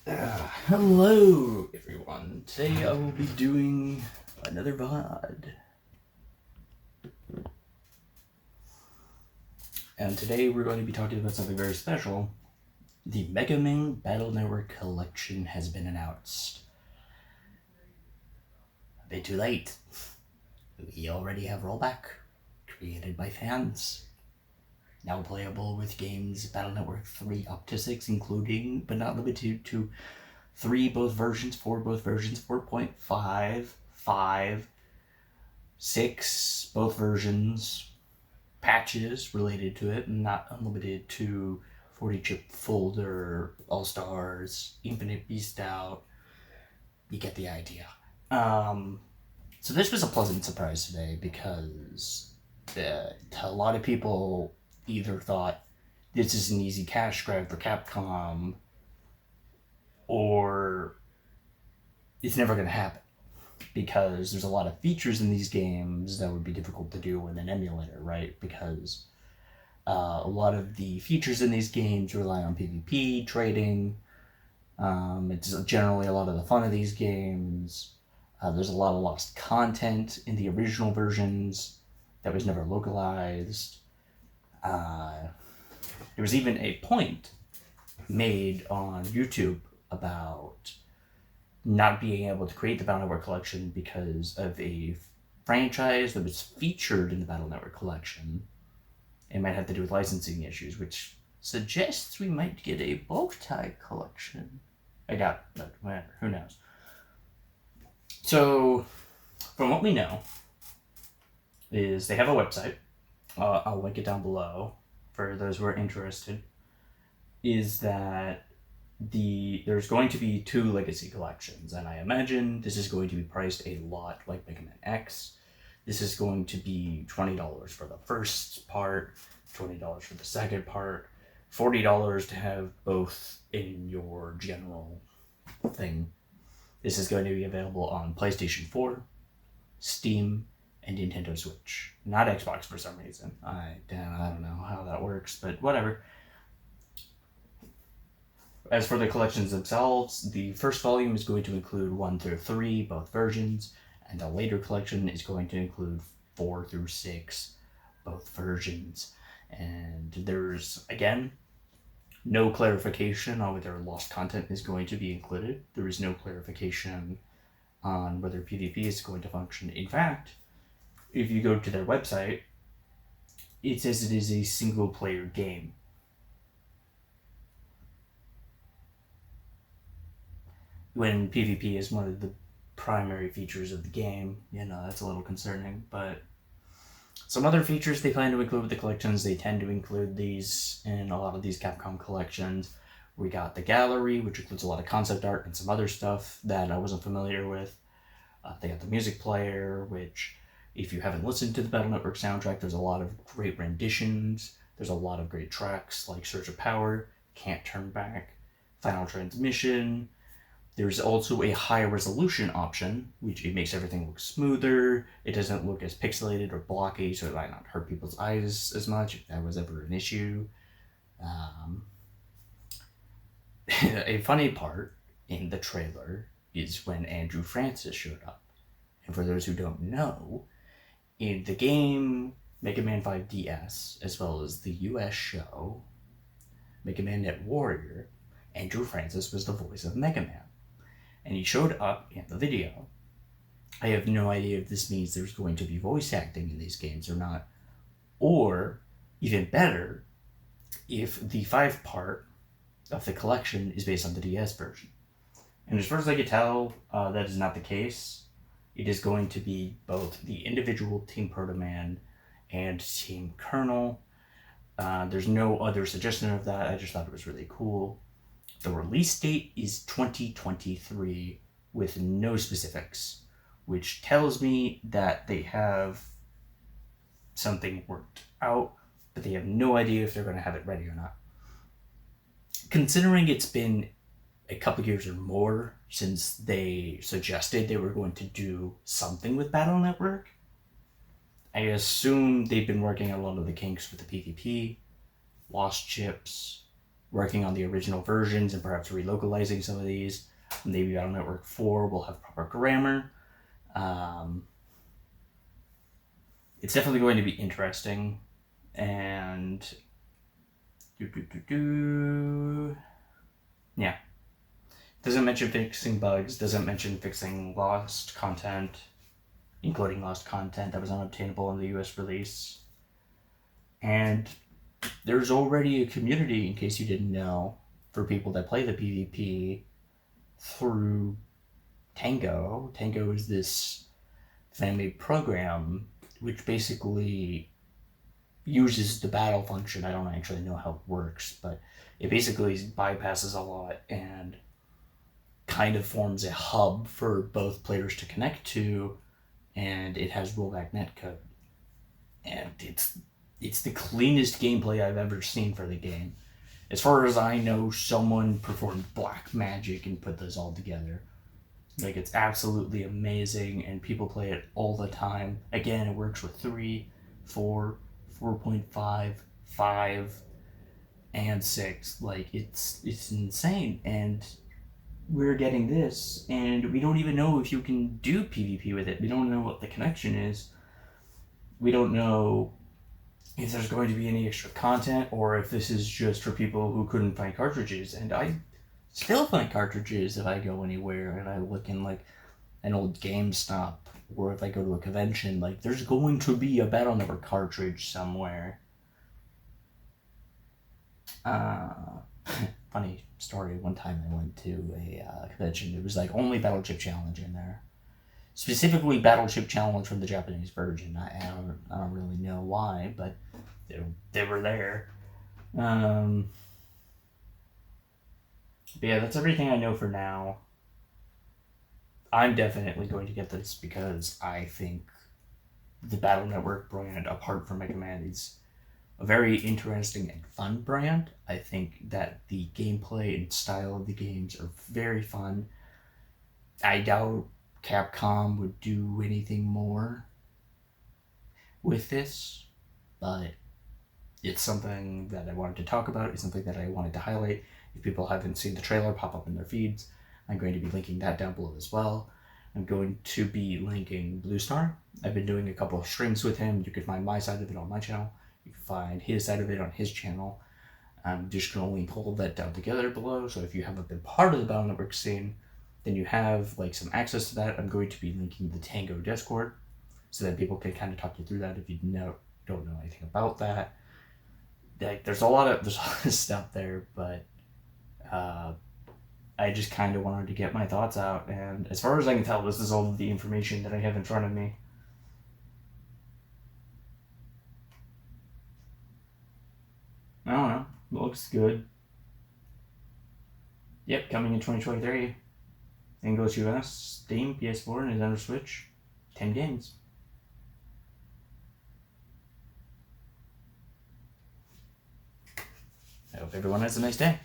Hello, everyone. Today I will be doing another VOD. And today we're going to be talking about something very special. The Mega Man Battle Network Collection has been announced. A bit too late. We already have rollback, created by fans. Now playable with games Battle Network 3 up to 6, including, but not limited to, 3 both versions, 4 both versions, 4.5, 5, 6 both versions, patches related to it, not unlimited to 40 chip folder, All Stars, Infinite Beast Out. You get the idea. So this was a pleasant surprise today because a lot of people either thought this is an easy cash grab for Capcom or it's never going to happen because there's a lot of features in these games that would be difficult to do with an emulator, right? Because a lot of the features in these games rely on PvP, trading. It's generally a lot of the fun of these games. There's a lot of lost content in the original versions that was never localized. There was even a point made on YouTube about not being able to create the Battle Network collection because of a franchise that was featured in the Battle Network collection. It might have to do with licensing issues, which suggests we might get a bulk tie collection. I doubt, but whatever, who knows. So, from what we know, is they have a website. I'll link it down below for those who are interested. Is that there's going to be 2 legacy collections, and I imagine this is going to be priced a lot like Mega Man X. This is going to be $20 for the first part, $20 for the second part, $40 to have both in your general thing. This is going to be available on PlayStation 4, Steam, and Nintendo Switch. Not Xbox for some reason. I don't know how that works, but whatever. As for the collections themselves, the first volume is going to include 1 through 3, both versions, and the later collection is going to include 4 through 6, both versions. And there's, again, no clarification on whether lost content is going to be included. There is no clarification on whether PvP is going to function. In fact, if you go to their website, it says it is a single-player game. When PvP is one of the primary features of the game, that's a little concerning. But some other features they plan to include with the collections, they tend to include these in a lot of these Capcom collections. We got the gallery, which includes a lot of concept art and some other stuff that I wasn't familiar with. They got the music player, which, if you haven't listened to the Battle Network soundtrack, there's a lot of great renditions. There's a lot of great tracks like Surge of Power, Can't Turn Back, Final Transmission. There's also a high resolution option, which it makes everything look smoother. It doesn't look as pixelated or blocky, so it might not hurt people's eyes as much if that was ever an issue. A funny part in the trailer is when Andrew Francis showed up. And for those who don't know, in the game Mega Man 5 DS, as well as the US show Mega Man Net Warrior, Andrew Francis was the voice of Mega Man. And he showed up in the video. I have no idea if this means there's going to be voice acting in these games or not. Or, even better, if the 5 part of the collection is based on the DS version. And as far as I can tell, that is not the case. It is going to be both the individual Team Proto Man and Team Colonel. There's no other suggestion of that. I just thought it was really cool. The release date is 2023 with no specifics, which tells me that they have something worked out, but they have no idea if they're going to have it ready or not. Considering it's been a couple years or more since they suggested they were going to do something with Battle Network, I assume they've been working a lot of the kinks with the PvP, lost chips, working on the original versions and perhaps relocalizing some of these. Maybe Battle Network 4 will have proper grammar. It's definitely going to be interesting. And yeah. Doesn't mention fixing bugs, doesn't mention fixing lost content, including lost content that was unobtainable in the US release. And there's already a community, in case you didn't know, for people that play the PvP through Tango. Tango is this fan-made program which basically uses the battle function. I don't actually know how it works, but it basically bypasses a lot and kind of forms a hub for both players to connect to, and it has rollback netcode. And it's the cleanest gameplay I've ever seen for the game. As far as I know, someone performed black magic and put this all together. Like, it's absolutely amazing, and people play it all the time. Again, it works with 3, 4, 4.5, 5, and 6. Like, it's insane. And we're getting this, and we don't even know if you can do PvP with it. We don't know what the connection is. We don't know if there's going to be any extra content, or if this is just for people who couldn't find cartridges. And I still find cartridges if I go anywhere and I look in like an old GameStop, or if I go to a convention. Like, there's going to be a Battle Network cartridge somewhere. Funny story, one time I went to a convention. It was like only Battleship Challenge in there. Specifically Battleship Challenge from the Japanese version. I don't really know why, but they were there. But yeah, that's everything I know for now. I'm definitely going to get this because I think the Battle Network brand, apart from Mega Man, is a very interesting and fun brand. I think that the gameplay and style of the games are very fun. I doubt Capcom would do anything more with this, but it's something that I wanted to talk about. It's something that I wanted to highlight. If people haven't seen the trailer pop up in their feeds, I'm going to be linking that down below as well. I'm going to be linking Bluestar. I've been doing a couple of streams with him. You can find my side of it on my channel. You can find his side of it on his channel. I'm just going to link all of that down together below. So if you haven't been part of the Battle Network scene, then you have like some access to that. I'm going to be linking the Tango Discord so that people can kind of talk you through that if you don't know anything about that. Like, there's a lot of stuff there, but I just kind of wanted to get my thoughts out. And as far as I can tell, this is all of the information that I have in front of me. I don't know. It looks good. Yep, coming in 2023. English US, Steam, PS4, and Nintendo Switch. 10 games. I hope everyone has a nice day.